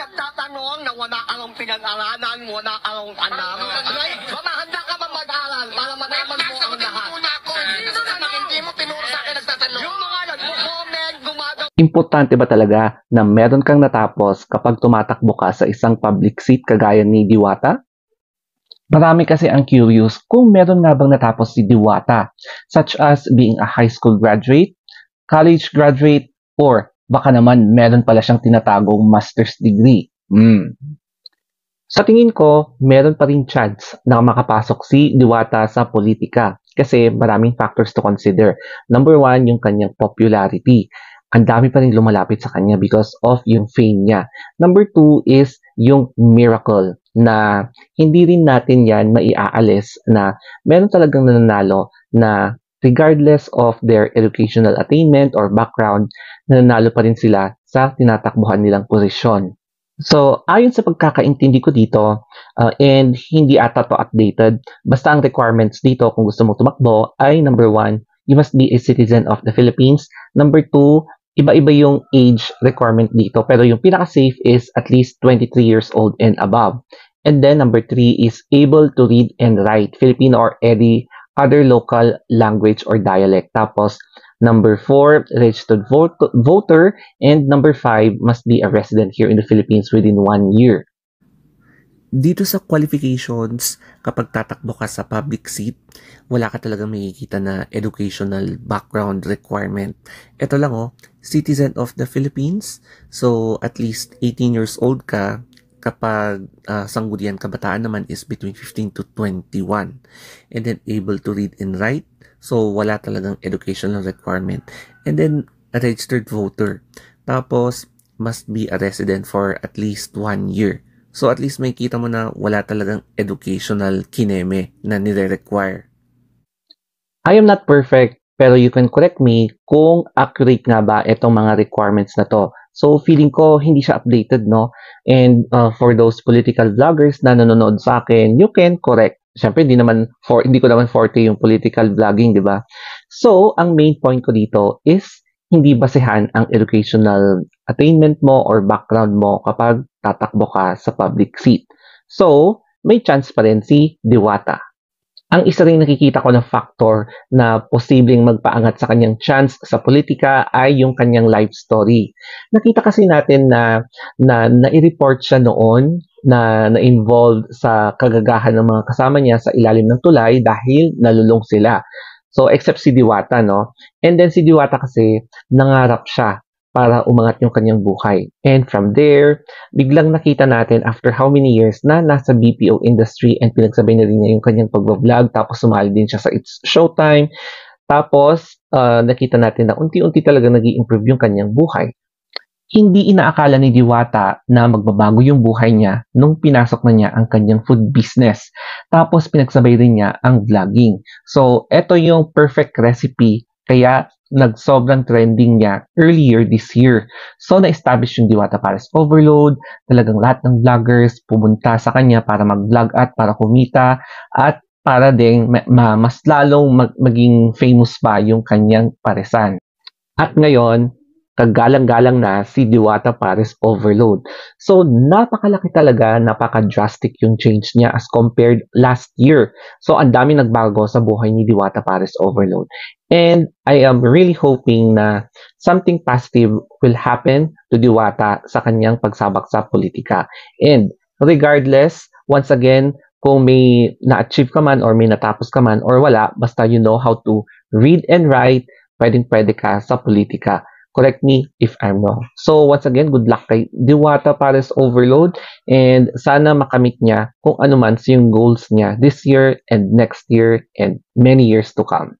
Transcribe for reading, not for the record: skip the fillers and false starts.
nagtatanong na wala kang pinag-aralan, wala kang alam. Mamahanda ka ba mag-aral para malaman mo ang lahat? Hindi mo tinuro sa akin nagtatanong. Yung mga nagpo-comment, gumagawa. Importante ba talaga na meron kang natapos kapag tumatakbo ka sa isang public seat kagaya ni Diwata? Marami kasi ang curious kung meron nga bang natapos si Diwata, such as being a high school graduate, college graduate, or baka naman meron pala siyang tinatagong master's degree. Sa tingin ko, meron pa rin chance na makapasok si Diwata sa politika kasi maraming factors to consider. Number one, yung kanyang popularity. Ang dami pa rin lumalapit sa kanya because of yung fame niya. Number two is yung miracle na hindi rin natin yan maiaalis na meron talagang nananalo na regardless of their educational attainment or background, nananalo pa rin sila sa tinatakbuhan nilang posisyon. So, ayon sa pagkakaintindi ko dito, and hindi ata to updated, basta ang requirements dito kung gusto mo tumakbo ay number one, you must be a citizen of the Philippines. Number two, iba-iba yung age requirement dito, pero yung pinaka-safe is at least 23 years old and above. And then number three is able to read and write Filipino or any other local language or dialect. Tapos, number 4, registered voter. And number 5, must be a resident here in the Philippines within 1 year. Dito sa qualifications, kapag tatakbo ka sa public seat, wala ka talaga makikita na educational background requirement. Ito lang citizen of the Philippines. So, at least 18 years old ka. Kapag sangguniang kabataan naman is between 15 to 21. And then able to read and write. So, wala talagang educational requirement. And then, a registered voter. Tapos, must be a resident for at least 1 year. So, at least may kita mo na wala talagang educational kineme na nire-require. I am not perfect, pero you can correct me kung accurate nga ba itong mga requirements na to. So, feeling ko hindi siya updated, no? And for those political vloggers na nanonood sa akin, you can correct. Siyempre, hindi ko naman forte yung political vlogging, di ba? So, ang main point ko dito is hindi basehan ang educational attainment mo or background mo kapag tatakbo ka sa public seat. So, may chance pa rin si Diwata. Ang isa ring nakikita ko na factor na posibleng magpaangat sa kanyang chance sa politika ay yung kanyang life story. Nakita kasi natin na nai-report siya noon na na-involved sa kagagahan ng mga kasama niya sa ilalim ng tulay dahil nalulong sila. So, except si Diwata, no? And then si Diwata kasi nangarap siya para umangat yung kanyang buhay. And from there, biglang nakita natin after how many years na nasa BPO industry and pinagsabay na rin niya yung kanyang pag-vlog, tapos sumali din siya sa It's Showtime. Tapos, nakita natin na unti-unti talaga nag-i-improve yung kanyang buhay. Hindi inaakala ni Diwata na magbabago yung buhay niya nung pinasok na niya ang kanyang food business. Tapos, pinagsabay rin niya ang vlogging. So, eto yung perfect recipe kaya nagsobrang trending niya earlier this year. So, na-establish yung Diwata Pares Overload. Talagang lahat ng vloggers pumunta sa kanya para mag-vlog at para kumita at para ding mas lalong maging famous pa yung kanyang paresan. At ngayon, kagalang-galang na si Diwata Pares Overload. So, napakalaki talaga, napaka-drastic yung change niya as compared last year. So, ang dami nagbago sa buhay ni Diwata Pares Overload. And I am really hoping na something positive will happen to Diwata sa kanyang pagsabak sa politika. And regardless, once again, kung may na-achieve ka man or may natapos ka man or wala, basta you know how to read and write, pwedeng-pwede ka sa politika. Correct me if I'm wrong. So once again, good luck kay Diwata Pares Overload and sana makamit niya kung ano man yung goals niya this year and next year and many years to come.